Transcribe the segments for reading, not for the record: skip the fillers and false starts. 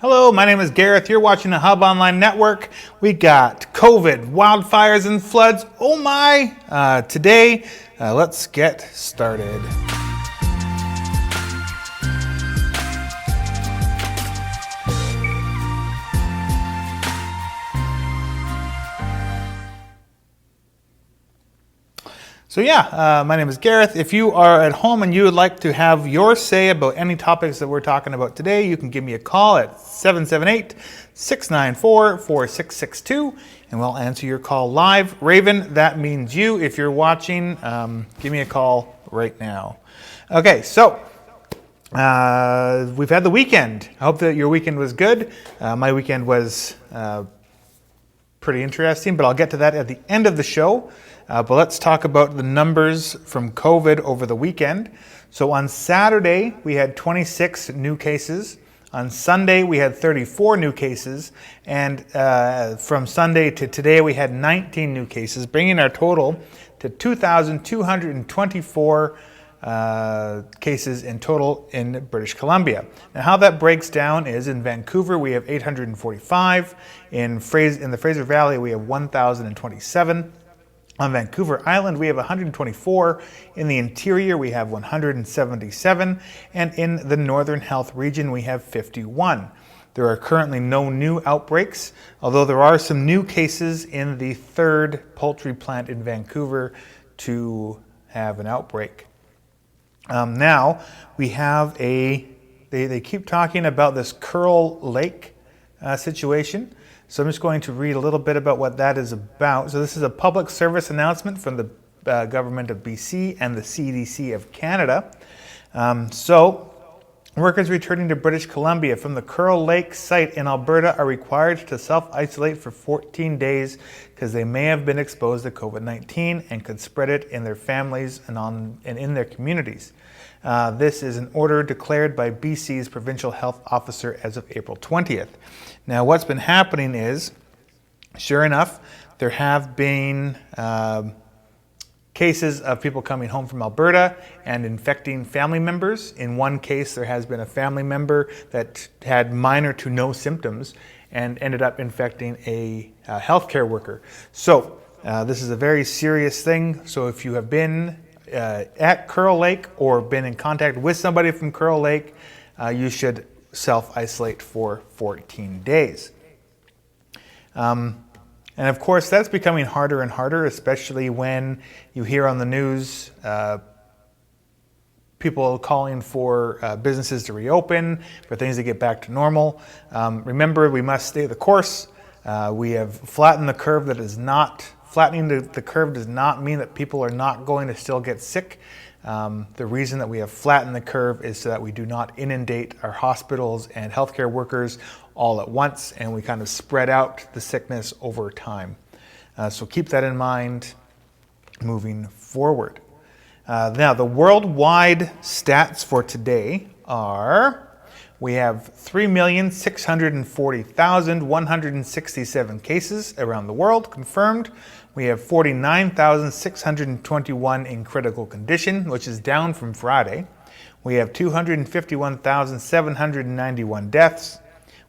Hello, my name is Gareth. You're watching the Hub Online Network. We got COVID, wildfires, and floods. Oh my! Today, let's get started. So my name is Gareth. If you are at home and you would like to have your say about any topics that we're talking about today, you can give me a call at 778-694-4662 and we'll answer your call live. Raven, that means you. If you're watching, give me a call right now. Okay, so we've had the weekend. I hope that your weekend was good. My weekend was pretty interesting, but I'll get to that at the end of the show. But let's talk about the numbers from COVID over the weekend. So on Saturday, we had 26 new cases. On Sunday, we had 34 new cases. And from Sunday to today, we had 19 new cases, bringing our total to 2,224 cases in total in British Columbia. Now, how that breaks down is in Vancouver, we have 845. In the Fraser Valley, we have 1,027. On Vancouver Island, we have 124. In the interior, we have 177. And in the Northern Health region, we have 51. There are currently no new outbreaks, although there are some new cases in the third poultry plant in Vancouver to have an outbreak. Now, we have they keep talking about this Curl Lake situation. So I'm just going to read a little bit about what that is about. So this is a public service announcement from the government of BC and the CDC of Canada. So workers returning to British Columbia from the Curl Lake site in Alberta are required to self-isolate for 14 days because they may have been exposed to COVID-19 and could spread it in their families and in their communities. This is an order declared by BC's provincial health officer as of April 20th. Now, what's been happening is, sure enough, there have been cases of people coming home from Alberta and infecting family members. In one case, there has been a family member that had minor to no symptoms and ended up infecting a healthcare worker. So this is a very serious thing. So if you have been at Curl Lake or been in contact with somebody from Curl Lake, you should self-isolate for 14 days. And of course, that's becoming harder and harder, especially when you hear on the news people calling for businesses to reopen, for things to get back to normal. Remember, we must stay the course. We have flattened the curve. Flattening the curve does not mean that people are not going to still get sick. The reason that we have flattened the curve is so that we do not inundate our hospitals and healthcare workers all at once, and we kind of spread out the sickness over time. So keep that in mind moving forward. Now, the worldwide stats for today are, we have 3,640,167 cases around the world confirmed. We have 49,621 in critical condition, which is down from Friday. We have 251,791 deaths.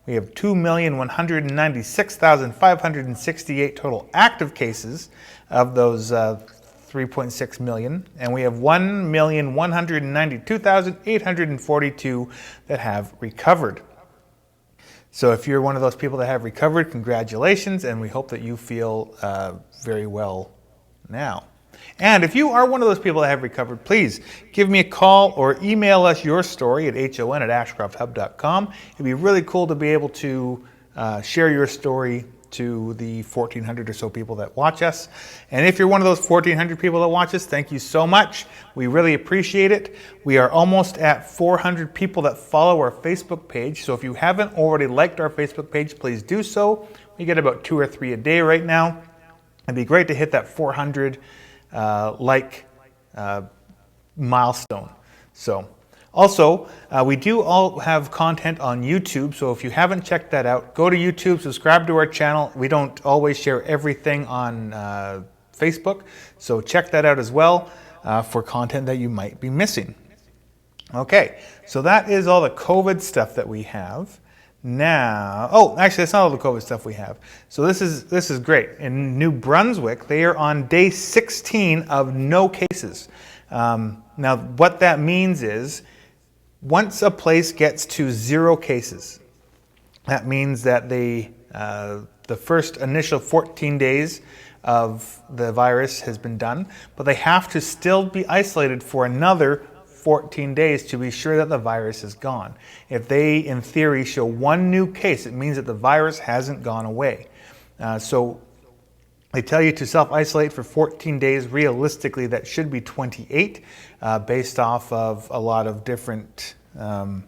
We have 2,196,568 total active cases of those 3.6 million. And we have 1,192,842 that have recovered. So if you're one of those people that have recovered, congratulations, and we hope that you feel very well now. And if you are one of those people that have recovered, please give me a call or email us your story at hon@ashcrofthub.com. It'd be really cool to be able to share your story to the 1,400 or so people that watch us. And if you're one of those 1,400 people that watch us, thank you so much. We really appreciate it. We are almost at 400 people that follow our Facebook page. So if you haven't already liked our Facebook page, please do so. We get about 2 or 3 a day right now. It'd be great to hit that 400 milestone. So also, we do all have content on YouTube, so if you haven't checked that out, go to YouTube, subscribe to our channel. We don't always share everything on Facebook, so check that out as well for content that you might be missing. Okay, so that is all the COVID stuff that we have. Now, oh, actually, that's not all the COVID stuff we have. So this is great. In New Brunswick, they are on day 16 of no cases. Now, what that means is, once a place gets to 0 cases, that means that the first initial 14 days of the virus has been done, but they have to still be isolated for another 14 days to be sure that the virus is gone. If they, in theory, show 1 new case, it means that the virus hasn't gone away. So they tell you to self-isolate for 14 days. Realistically, that should be 28, based off of a lot of different things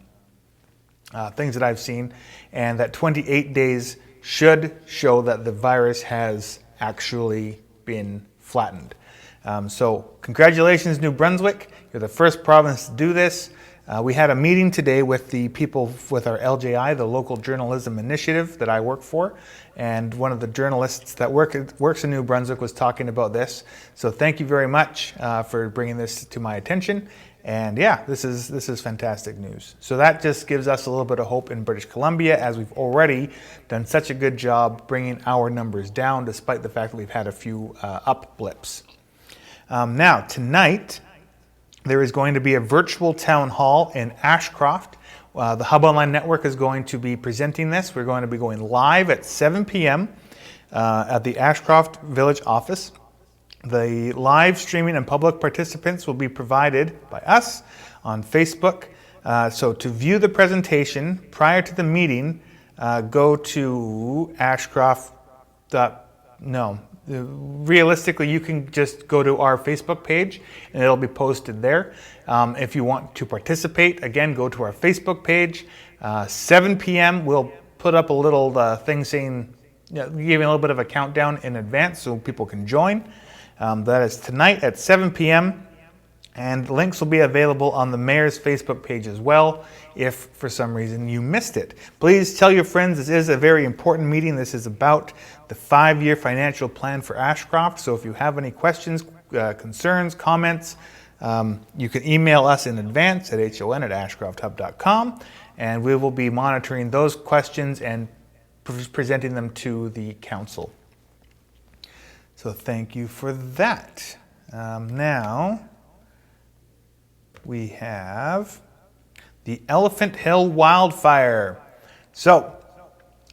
that I've seen, and that 28 days should show that the virus has actually been flattened. So congratulations, New Brunswick. You're the first province to do this. We had a meeting today with the people with our LJI, the Local Journalism Initiative that I work for, and one of the journalists that works in New Brunswick was talking about this. So thank you very much for bringing this to my attention. And yeah, this is fantastic news. So that just gives us a little bit of hope in British Columbia, as we've already done such a good job bringing our numbers down, despite the fact that we've had a few up blips. Now, tonight, there is going to be a virtual town hall in Ashcroft. The Hub Online Network is going to be presenting this. We're going to be going live at 7 p.m. At the Ashcroft Village office. The live streaming and public participants will be provided by us on Facebook. So to view the presentation prior to the meeting, go to Ashcroft. Realistically, you can just go to our Facebook page and it'll be posted there. If you want to participate, again, go to our Facebook page. 7 p.m. we'll put up a little thing saying, giving a little bit of a countdown in advance so people can join. That is tonight at 7 p.m. And links will be available on the Mayor's Facebook page as well, if for some reason you missed it. Please tell your friends this is a very important meeting. This is about the 5-year financial plan for Ashcroft. So if you have any questions, concerns, comments, you can email us in advance at hon@ashcrofthub.com, and we will be monitoring those questions and presenting them to the council. So thank you for that. Now, we have the Elephant Hill Wildfire. So,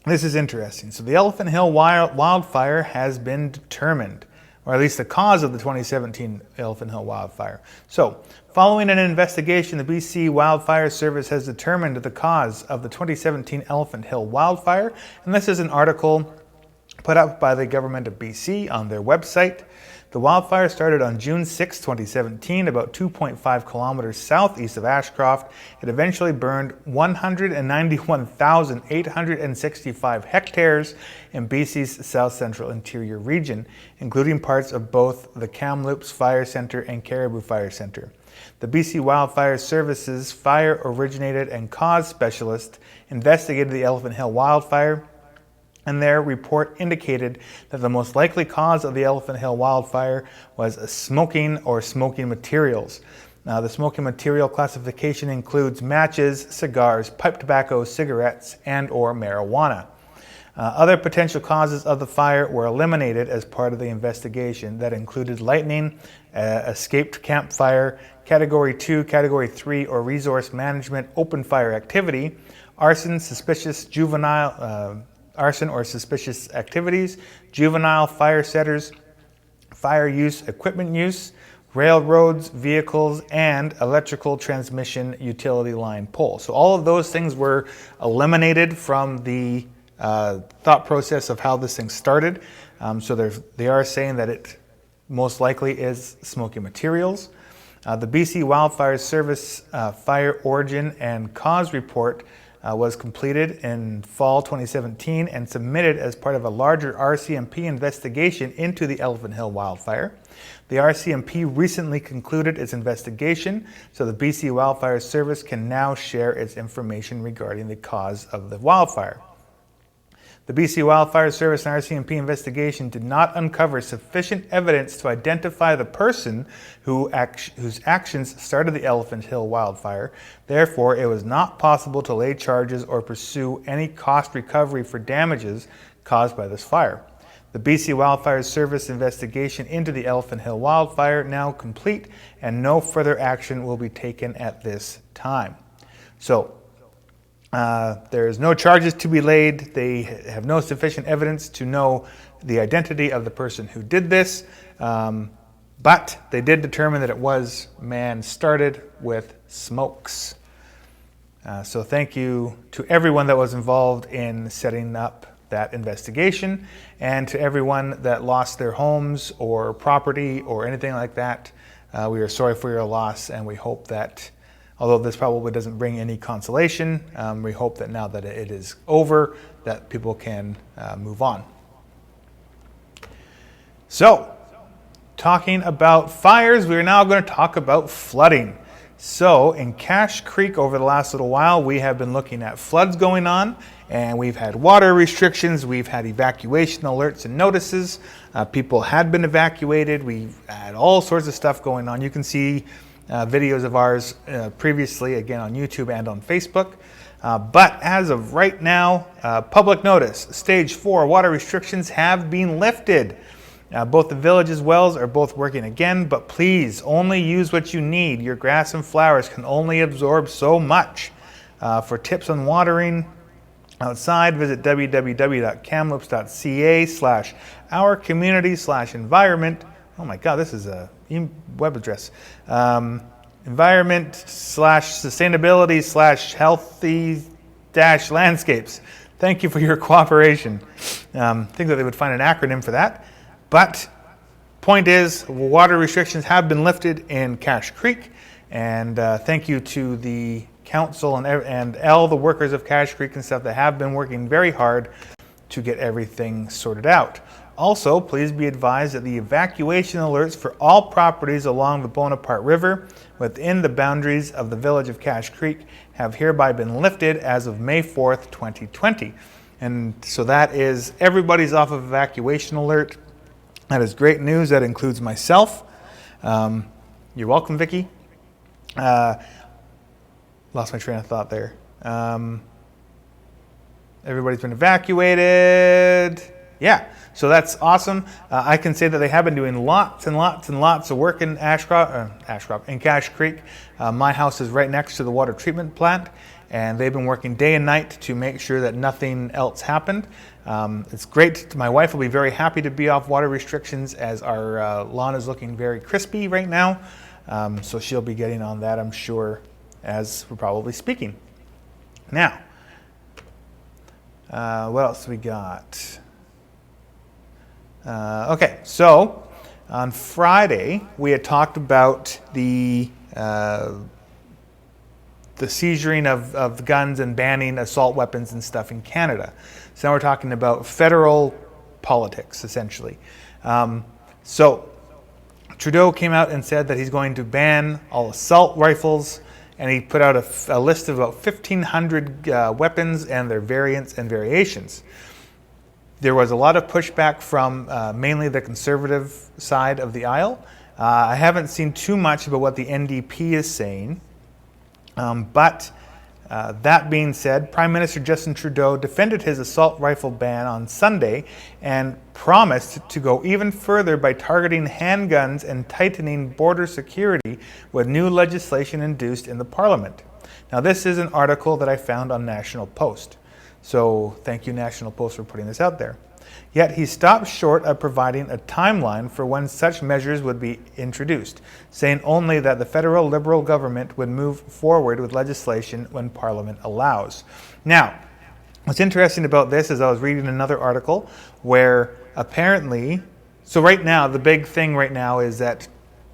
this is interesting. So the Elephant Hill Wildfire has been determined, or at least the cause of the 2017 Elephant Hill Wildfire. So, following an investigation, the BC Wildfire Service has determined the cause of the 2017 Elephant Hill Wildfire, and this is an article put up by the government of BC on their website. The wildfire started on June 6, 2017, about 2.5 kilometers southeast of Ashcroft. It eventually burned 191,865 hectares in BC's south central interior region, including parts of both the Kamloops Fire Centre and Cariboo Fire Centre. The BC Wildfire Service's fire originated and cause specialist investigated the Elephant Hill Wildfire, and their report indicated that the most likely cause of the Elephant Hill Wildfire was smoking or smoking materials. Now, the smoking material classification includes matches, cigars, pipe tobacco, cigarettes, and or marijuana. Other potential causes of the fire were eliminated as part of the investigation that included lightning, escaped campfire, Category 2, Category 3, or resource management open fire activity, arson, arson or suspicious activities, juvenile fire setters, fire use, equipment use, railroads, vehicles, and electrical transmission utility line pole. So all of those things were eliminated from the thought process of how this thing started. So they are saying that it most likely is smoky materials. The BC Wildfire Service fire origin and cause report was completed in fall 2017 and submitted as part of a larger RCMP investigation into the Elephant Hill Wildfire. The RCMP recently concluded its investigation, so the BC Wildfire Service can now share its information regarding the cause of the wildfire. The BC Wildfire Service and RCMP investigation did not uncover sufficient evidence to identify the person whose actions started the Elephant Hill wildfire. Therefore, it was not possible to lay charges or pursue any cost recovery for damages caused by this fire. The BC Wildfire Service investigation into the Elephant Hill wildfire now complete, and no further action will be taken at this time. So, there's no charges to be laid. They have no sufficient evidence to know the identity of the person who did this, but they did determine that it was man-started with smokes. So thank you to everyone that was involved in setting up that investigation, and to everyone that lost their homes or property or anything like that. We are sorry for your loss, and we hope that, although this probably doesn't bring any consolation, we hope that now that it is over, that people can move on. So, talking about fires, we are now going to talk about flooding. So, in Cache Creek over the last little while, we have been looking at floods going on, and we've had water restrictions, we've had evacuation alerts and notices. People had been evacuated, we've had all sorts of stuff going on. You can see videos of ours previously, again on YouTube and on Facebook. But as of right now, public notice, stage 4 water restrictions have been lifted. Both the village's wells are both working again, but please only use what you need. Your grass and flowers can only absorb so much. For tips on watering outside, visit www.kamloops.ca/ourcommunity/environment. Oh my God, this is a web address. Environment/sustainability/healthy-landscapes. Thank you for your cooperation. Think that they would find an acronym for that. But point is, water restrictions have been lifted in Cache Creek, and thank you to the council and all the workers of Cache Creek and stuff that have been working very hard to get everything sorted out. Also, please be advised that the evacuation alerts for all properties along the Bonaparte River within the boundaries of the village of Cache Creek have hereby been lifted as of May 4th, 2020. And so that is, everybody's off of evacuation alert. That is great news. That includes myself. You're welcome, Vicki. Lost my train of thought there. Everybody's been evacuated. Yeah, so that's awesome. I can say that they have been doing lots and lots and lots of work in Ashcroft, in Cache Creek. My house is right next to the water treatment plant, and they've been working day and night to make sure that nothing else happened. It's great. My wife will be very happy to be off water restrictions, as our lawn is looking very crispy right now. So she'll be getting on that, I'm sure, as we're probably speaking. Now, what else we got? Okay, so on Friday we had talked about the seizuring of guns and banning assault weapons and stuff in Canada. So now we're talking about federal politics, essentially. So Trudeau came out and said that he's going to ban all assault rifles, and he put out a list of about 1,500 weapons and their variants and variations. There was a lot of pushback from mainly the conservative side of the aisle. I haven't seen too much about what the NDP is saying, but that being said, Prime Minister Justin Trudeau defended his assault rifle ban on Sunday and promised to go even further by targeting handguns and tightening border security with new legislation introduced in the Parliament. Now, this is an article that I found on National Post. So thank you, National Post, for putting this out there. Yet he stopped short of providing a timeline for when such measures would be introduced, saying only that the federal Liberal government would move forward with legislation when Parliament allows. Now, what's interesting about this is I was reading another article where apparently, so right now, the big thing right now is that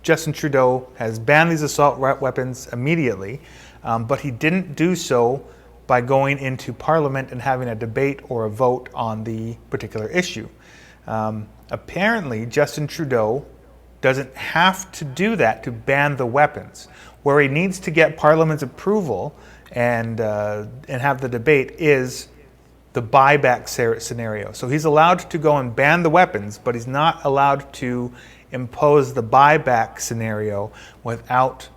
Justin Trudeau has banned these assault weapons immediately, but he didn't do so by going into Parliament and having a debate or a vote on the particular issue. Apparently, Justin Trudeau doesn't have to do that to ban the weapons. Where he needs to get Parliament's approval and have the debate is the buyback scenario. So he's allowed to go and ban the weapons, but he's not allowed to impose the buyback scenario without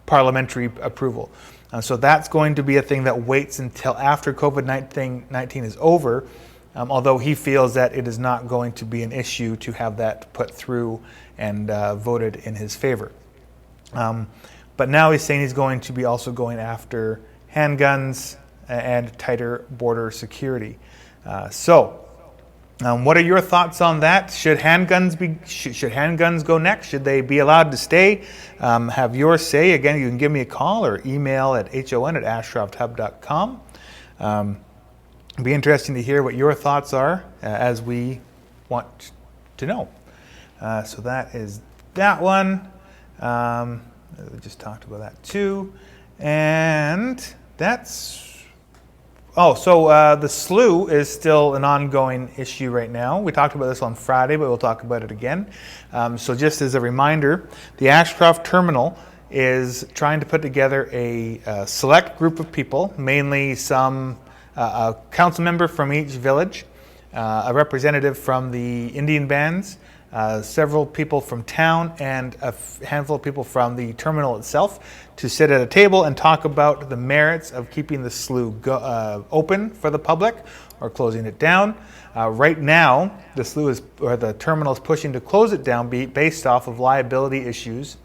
parliamentary approval. So that's going to be a thing that waits until after COVID-19 is over, although he feels that it is not going to be an issue to have that put through and voted in his favor. But now he's saying he's going to be also going after handguns and tighter border security. What are your thoughts on that? Should handguns go next? Should they be allowed to stay? Have your say. Again, you can give me a call or email at hon@ashcrofthub.com. It'd be interesting to hear what your thoughts are as we want to know. So that is that one. We just talked about that too. And that's... the Slough is still an ongoing issue right now. We talked about this on Friday, but we'll talk about it again. So just as a reminder, the Ashcroft terminal is trying to put together a select group of people, mainly a council member from each village, a representative from the Indian bands, several people from town, and a handful of people from the terminal itself to sit at a table and talk about the merits of keeping the Slough open for the public or closing it down. Right now, the terminal is pushing to close it down based off of liability issues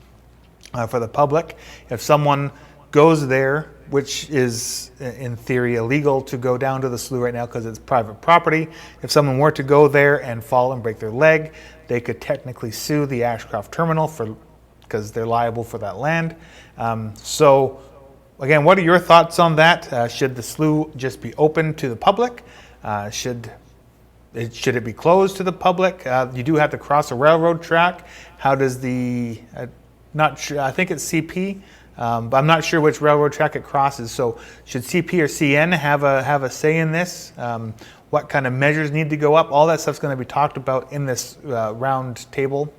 for the public. If someone goes there, which is in theory illegal to go down to the Slough right now because it's private property, if someone were to go there and fall and break their leg, they could technically sue the Ashcroft terminal because they're liable for that land. So again, what are your thoughts on that? Should the Slough just be open to the public? Should it be closed to the public? You do have to cross a railroad track. How does not sure, I think it's CP, but I'm not sure which railroad track it crosses. So should CP or CN have a say in this? What kind of measures need to go up? All that stuff's going to be talked about in this round table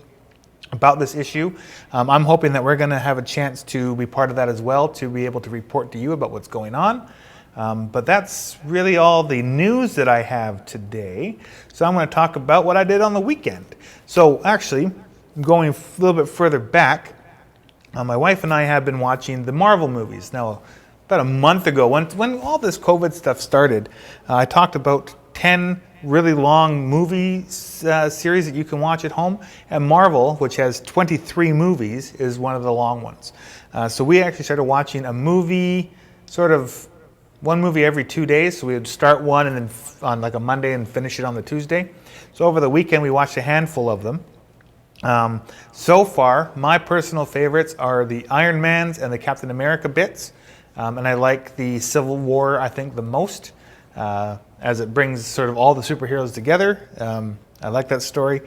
about this issue. I'm hoping that we're going to have a chance to be part of that as well, to be able to report to you about what's going on. But that's really all the news that I have today. So I'm going to talk about what I did on the weekend. So actually, going a little bit further back, my wife and I have been watching the Marvel movies. Now, about a month ago, when all this COVID stuff started, I talked about 10 really long movie series that you can watch at home. And Marvel, which has 23 movies, is one of the long ones. So we actually started watching a movie, one movie every 2 days. So we would start one and then on like a Monday and finish it on the Tuesday. So over the weekend, we watched a handful of them. So far, my personal favorites are the Iron Mans and the Captain America bits. And I like the Civil War, I think, the most, as it brings sort of all the superheroes together. I like that story.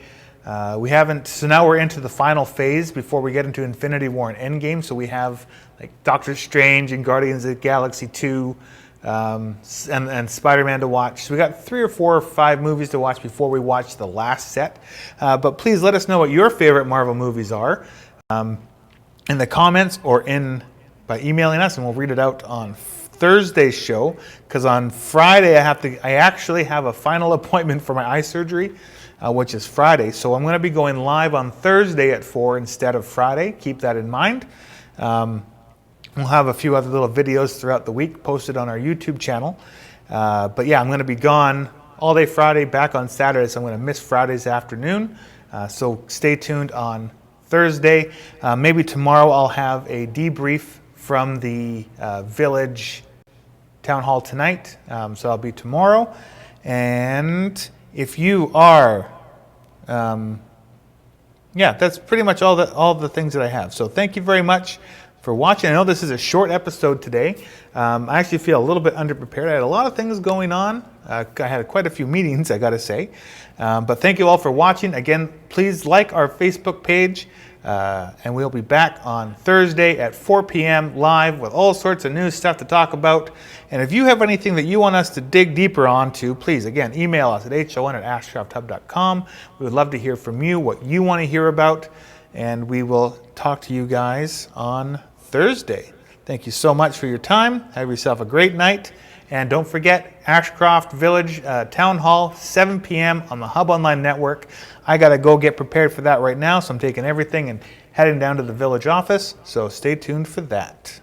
So now we're into the final phase before we get into Infinity War and Endgame. So we have like Doctor Strange and Guardians of the Galaxy 2 and Spider-Man to watch. So we got 3 or 4 or 5 movies to watch before we watch the last set. But please let us know what your favorite Marvel movies are in the comments or by emailing us, and we'll read it out on Thursday's show. Because on Friday I actually have a final appointment for my eye surgery, which is Friday. So I'm going to be going live on Thursday at 4 instead of Friday. Keep that in mind. We'll have a few other little videos throughout the week posted on our YouTube channel. But yeah, I'm going to be gone all day Friday, back on Saturday, so I'm going to miss Friday's afternoon. So stay tuned on Thursday. Maybe tomorrow I'll have a debrief from the village town hall tonight. So I'll be tomorrow. And if you are... that's pretty much all the things that I have. So thank you very much for watching. I know this is a short episode today. I actually feel a little bit underprepared. I had a lot of things going on. I had quite a few meetings, I got to say. But thank you all for watching. Again, please like our Facebook page. And we'll be back on Thursday at 4 p.m. live with all sorts of new stuff to talk about. And if you have anything that you want us to dig deeper onto, please, again, email us at hon@ashcrofthub.com. We would love to hear from you, what you want to hear about. And we will talk to you guys on Thursday. Thank you so much for your time. Have yourself a great night. And don't forget, Ashcroft Village Town Hall, 7 p.m. on the Hub Online Network. I got to go get prepared for that right now, so I'm taking everything and heading down to the village office. So stay tuned for that.